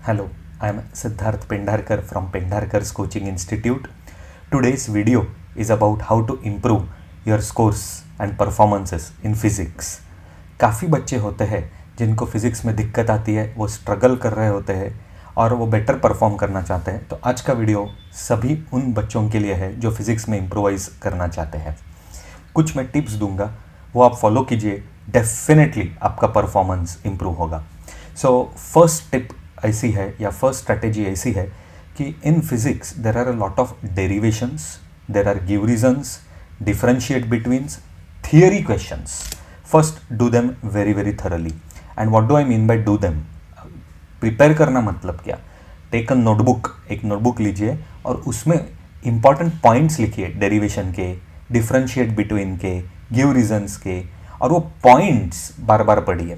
Hello, I am Siddharth Pendharkar from Pendharkar's Coaching Institute. Today's video is about how to improve your scores and performances in physics. काफ़ी बच्चे होते हैं जिनको physics में दिक्कत आती है, वो स्ट्रगल कर रहे होते हैं और वो बेटर परफॉर्म करना चाहते हैं. तो आज का वीडियो सभी उन बच्चों के लिए है जो फिज़िक्स में इम्प्रोवाइज़ करना चाहते हैं. कुछ मैं टिप्स दूंगा, वो आप फॉलो कीजिए, डेफिनेटली आपका परफॉर्मेंस इम्प्रूव होगा. सो फर्स्ट टिप ऐसी है या फर्स्ट स्ट्रैटेजी ऐसी है कि in physics there are a lot of derivations, there are give reasons, differentiate betweens, theory questions. First do them very very thoroughly. And what do I mean by do them? Prepare करना मतलब क्या? Take a notebook, एक notebook लीजिए और उसमें important points लिखिए, derivation के, differentiate between के, गिव रीजन्स के, और वो पॉइंट्स बार बार पढ़िए.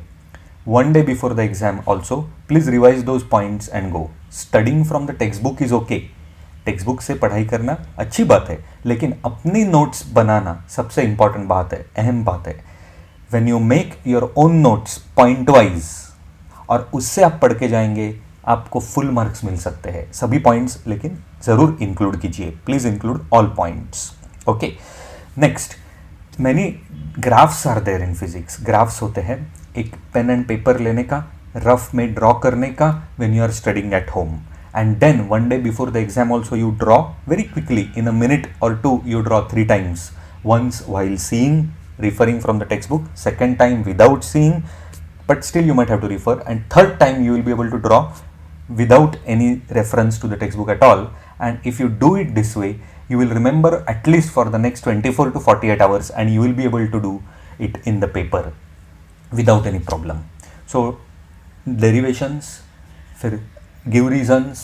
One day before the exam also, please revise those points and go. Studying from the textbook is okay. Text से पढ़ाई करना अच्छी बात है, लेकिन अपनी नोट्स बनाना सबसे इंपॉर्टेंट बात है, अहम बात है. When you make your own notes point wise और उससे आप पढ़ के जाएंगे, आपको फुल मार्क्स मिल सकते हैं. सभी पॉइंट्स लेकिन ज़रूर इंक्लूड कीजिए. Please include all points. Okay. Next, many graphs are there in physics. Graphs होते हैं एक पेन एंड पेपर लेने का, रफ में ड्रॉ करने का when you are studying at home. And then one day before the exam also you draw very quickly, in a minute or two you draw 3 times. Once while seeing, referring from the textbook, second time without seeing, but still you might have to refer, and third time you will be able to draw without any reference to the textbook at all. And if you do it this way, you will remember at least for the next 24 to 48 hours, and you will be able to do it in the paper without any problem. So derivations, फिर give reasons,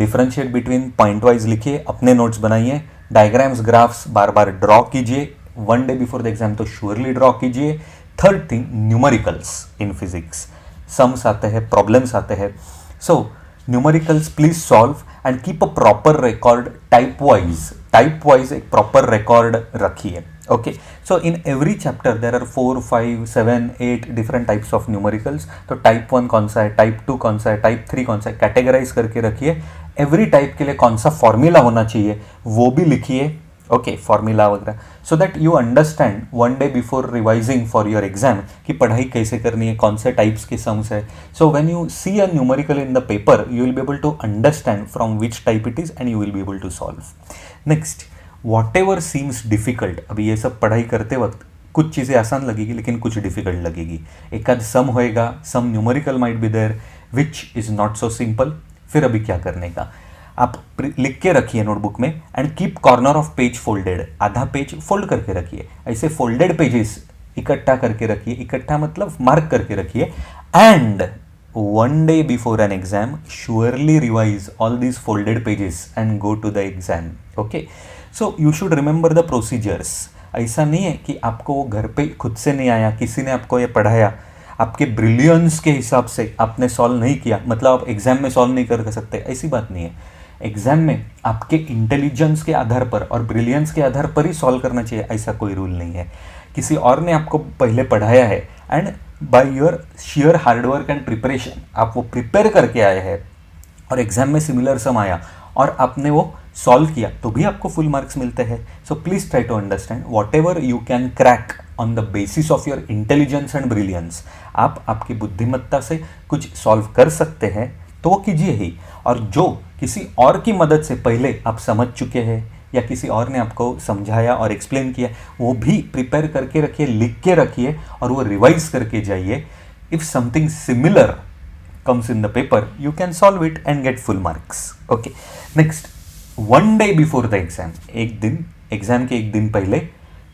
differentiate between, point wise लिखिए, अपने notes बनाइए, diagrams, graphs बार बार draw कीजिए. One day before the exam तो surely draw कीजिए. Third thing, numericals in physics. Sums आते हैं, प्रॉब्लम्स आते हैं. So numericals please solve and keep a proper record type wise एक प्रॉपर रिकॉर्ड रखिए. Okay, so in every chapter there are 4, 5, 7, 8 different types of numericals. तो type 1 कौन सा है, टाइप 2 कौन सा है, टाइप 3 कौन सा है, कैटेगराइज करके रखिए. एवरी टाइप के लिए कौन सा फॉर्मूला होना चाहिए वो भी लिखिए. ओके, फॉर्मूला वगैरह, so that you understand one day before revising for your exam कि पढ़ाई कैसे करनी है, कौन से टाइप्स के सम्स है. So when you see a numerical in the paper, you will be able to understand from which type it is and you will be able to solve. Next, whatever seems difficult. अभी ये सब पढ़ाई करते वक्त कुछ चीज़ें आसान लगेगी लेकिन कुछ डिफिकल्ट लगेगी. एक आध सम होएगा, some numerical might be there which is not so simple. फिर अभी क्या करने का, आप लिख के रखिए नोटबुक में and keep corner of page folded. आधा पेज फोल्ड करके रखिए. ऐसे फोल्डेड पेजेस इकट्ठा करके रखिए. इकट्ठा मतलब मार्क करके रखिए. And one day before an exam, surely revise all these folded pages and go to the exam. Okay, so you should remember the procedures. ऐसा नहीं है कि आपको वो घर पे खुद से नहीं आया, किसी ने आपको ये पढ़ाया, आपके ब्रिलियंस के हिसाब से आपने सॉल्व नहीं किया मतलब आप एग्जाम में सॉल्व नहीं कर सकते. ऐसी बात नहीं है. एग्जाम में आपके इंटेलिजेंस के आधार पर और ब्रिलियंस के आधार पर ही सॉल्व करना चाहिए, ऐसा कोई रूल नहीं है. किसी और ने आपको पहले पढ़ाया है and by your share hard work and preparation आप वो प्रिपेयर करके आए हैं और एग्जाम में सिमिलर सम आया और आपने वो सॉल्व किया तो भी आपको फुल मार्क्स मिलते हैं. So please try to understand whatever you can crack on the basis of your intelligence and brilliance. आप आपकी बुद्धिमत्ता से कुछ सॉल्व कर सकते हैं तो वो कीजिए ही. और जो किसी और की मदद से पहले आप समझ चुके हैं या किसी और ने आपको समझाया और एक्सप्लेन किया, वो भी प्रिपेयर करके रखिए, लिख के रखिए और वो रिवाइज करके जाइए. If something similar comes in the paper, you can solve it and get full marks. Okay, next, one day before the exam, एक दिन, एग्जाम के एक दिन पहले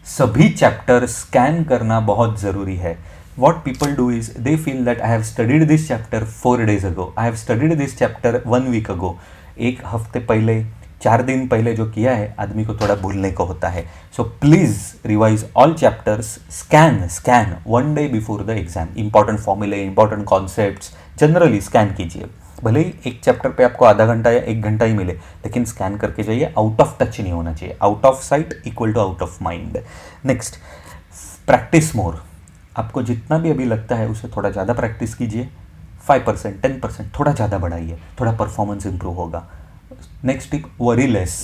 सभी चैप्टर स्कैन करना बहुत ज़रूरी है. What people do is they feel that I have studied this chapter 4 days ago, I have studied this chapter 1 week ago. एक हफ्ते पहले, 4 दिन पहले जो किया है आदमी को थोड़ा भूलने को होता है. So please revise all chapters, scan one day before the exam. Important फॉर्मूले, इंपॉर्टेंट कॉन्सेप्ट्स जनरली स्कैन कीजिए. भले ही एक चैप्टर पे आपको आधा घंटा या 1 घंटा ही मिले, लेकिन स्कैन करके जाइए. आउट ऑफ टच नहीं होना चाहिए. Out of sight equal to out of mind. Next, practice more. आपको जितना भी अभी लगता है उसे थोड़ा ज़्यादा प्रैक्टिस कीजिए. 5%, 10% थोड़ा ज़्यादा बढ़ाइए, थोड़ा परफॉर्मेंस इंप्रूव होगा। Next tip, worry less.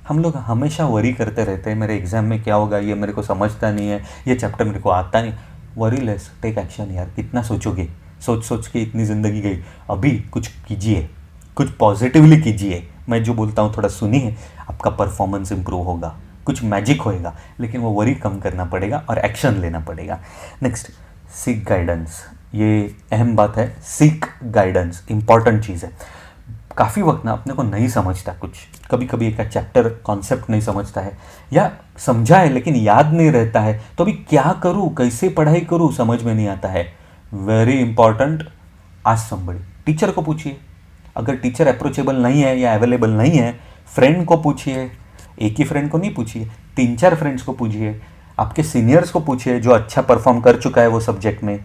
हम लोग हमेशा वरी करते रहते हैं, मेरे एग्जाम में क्या होगा, ये मेरे को समझता नहीं है, ये चैप्टर मेरे को आता नहीं। वरी लेस, टेक एक्शन यार, कितना सोचोगे, सोच सोच के इतनी ज़िंदगी गई। अभी कुछ कीजिए, कुछ पॉजिटिवली कीजिए। मैं जो बोलता हूँ थोड़ा सुनिए, आपका परफॉर्मेंस इंप्रूव होगा, कुछ मैजिक होएगा, लेकिन वो वरी कम करना पड़ेगा और एक्शन लेना पड़ेगा। Next, seek guidance. ये अहम बात है, सीक गाइडेंस इंपॉर्टेंट चीज़ है। काफ़ी वक्त ना अपने को नहीं समझता कुछ, कभी कभी एक चैप्टर कॉन्सेप्ट नहीं समझता है या समझा है लेकिन याद नहीं रहता है, तो अभी क्या करूँ, कैसे पढ़ाई करूँ, समझ में नहीं आता है। Very important, ask somebody. Teacher को पूछिए, अगर टीचर अप्रोचेबल नहीं है या अवेलेबल नहीं है, फ्रेंड को पूछिए। एक ही फ्रेंड को नहीं पूछिए, 3-4 फ्रेंड्स को पूछिए, आपके सीनियर्स को पूछिए जो अच्छा परफॉर्म कर चुका है वो सब्जेक्ट में।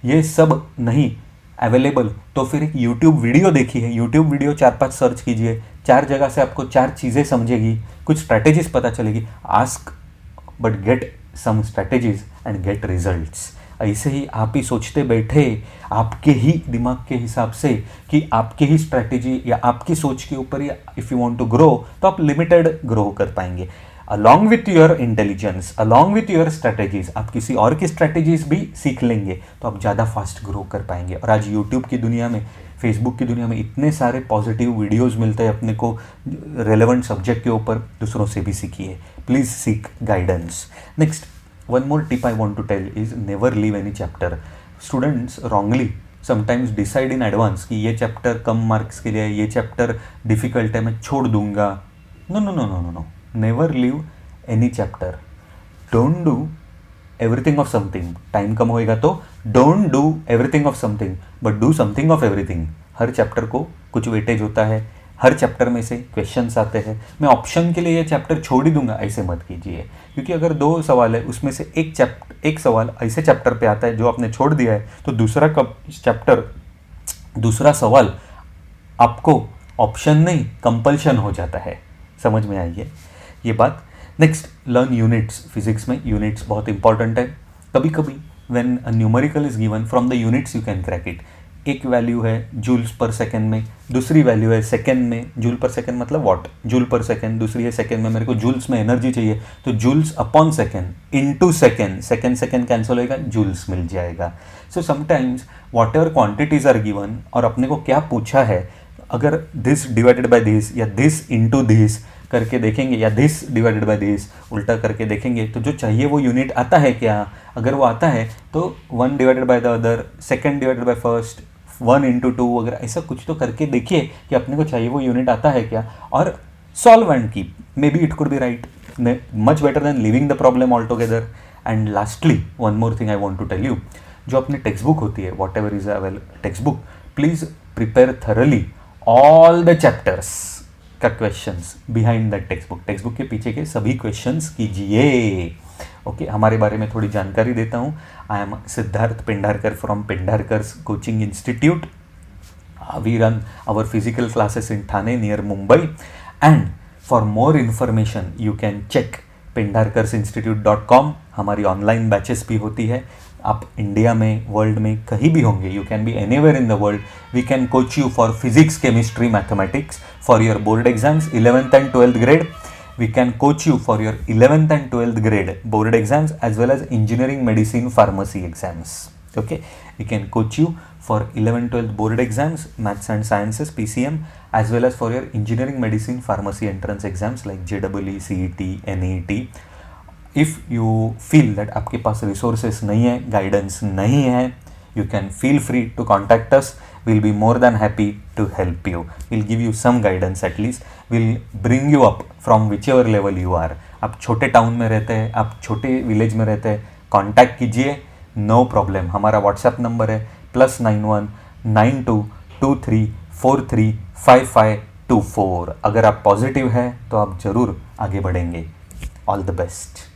ये सब नहीं अवेलेबल तो फिर एक यूट्यूब वीडियो देखिए, यूट्यूब वीडियो 4-5 सर्च कीजिए, 4 जगह से आपको 4 चीज़ें समझेगी, कुछ स्ट्रैटेजीज पता चलेगी। Ask but get some strategies and get results. ऐसे ही आप ही सोचते बैठे आपके ही दिमाग के हिसाब से कि आपकी ही स्ट्रैटेजी या आपकी सोच के ऊपर, या if you want to grow तो आप लिमिटेड ग्रो कर पाएंगे। Along with your intelligence, along with your strategies, आप किसी और की स्ट्रैटेजीज भी सीख लेंगे तो आप ज़्यादा फास्ट ग्रो कर पाएंगे। और आज यूट्यूब की दुनिया में, फेसबुक की दुनिया में इतने सारे पॉजिटिव वीडियोस मिलते हैं अपने को रेलेवेंट सब्जेक्ट के ऊपर, दूसरों से भी सीखिए। Please seek guidance. Next, one more tip I want to tell is never leave any chapter. Students wrongly sometimes decide in advance कि ये चैप्टर कम मार्क्स के लिए है, ये चैप्टर डिफ़िकल्ट है, मैं छोड़ दूंगा। No no no no no no, never leave any chapter. Don't do everything of something. Time कम होएगा तो don't do everything of something but do something of everything. हर चैप्टर को कुछ वेटेज होता है, हर चैप्टर में से क्वेश्चंस आते हैं। मैं ऑप्शन के लिए ये चैप्टर छोड़ ही दूंगा, ऐसे मत कीजिए, क्योंकि अगर 2 सवाल है उसमें से एक सवाल ऐसे चैप्टर पे आता है जो आपने छोड़ दिया है, तो दूसरा सवाल आपको ऑप्शन नहीं कंपल्शन हो जाता है। समझ में आई है ये बात। Next, learn units. फिजिक्स में यूनिट्स बहुत इंपॉर्टेंट है। कभी कभी when a numerical is given from the units you can crack it. एक वैल्यू है जूल्स पर सेकेंड में, दूसरी वैल्यू है सेकेंड में। जूल पर सेकेंड मतलब वॉट, जूल पर सेकेंड, दूसरी है सेकेंड में। मेरे को जूल्स में एनर्जी चाहिए तो joules upon second into second, second cancel होएगा, जूल्स मिल जाएगा। So sometimes whatever quantities are given और अपने को क्या पूछा है, अगर दिस डिवाइडेड बाय दिस या दिस इनटू दिस करके देखेंगे या दिस डिवाइडेड बाय दिस उल्टा करके देखेंगे तो जो चाहिए वो यूनिट आता है क्या। अगर वो आता है तो 1 divided by the other, second divided by first, 1 into 2 वगैरह, ऐसा कुछ तो करके देखिए कि अपने को चाहिए वो यूनिट आता है क्या, और solve and keep. Maybe it could be right, much better than leaving the problem altogether. And lastly one more thing I want to tell you, जो अपनी टेक्स्ट बुक होती है, whatever is avail textbook, please prepare thoroughly all the chapters का questions behind that textbook. Textbook के पीछे के सभी questions कीजिए। ओके, हमारे बारे में थोड़ी जानकारी देता हूँ। I am Siddharth Pendharkar from Pendharkars coaching institute. We run our physical classes in Thane near Mumbai, and for more information you can check pendarkarsinstitute.com। हमारी ऑनलाइन बैचेस भी होती है। आप इंडिया में, वर्ल्ड में कहीं भी होंगे, you can be anywhere in the world, we can coach you for physics, chemistry, mathematics for your board exams 11th and 12th grade. We can coach you for your 11th and 12th grade board exams as well as engineering, medicine, pharmacy exams. Okay, we can coach you for 11th, 12th board exams, maths and sciences, PCM, as well as for your engineering, medicine, pharmacy entrance exams like JEE, CET, NET. If you feel that आपके पास resources नहीं है, guidance नहीं है, you can feel free to contact us. We'll be more than happy to help you. We'll give you some guidance at least. We'll bring you up from whichever level you are. आप छोटे town में रहते हैं, आप छोटे village में रहते हैं, कॉन्टैक्ट कीजिए, नो प्रॉब्लम। हमारा व्हाट्सएप नंबर है +91 92 23 43 5524। अगर आप पॉजिटिव हैं तो आप ज़रूर आगे बढ़ेंगे। All the best.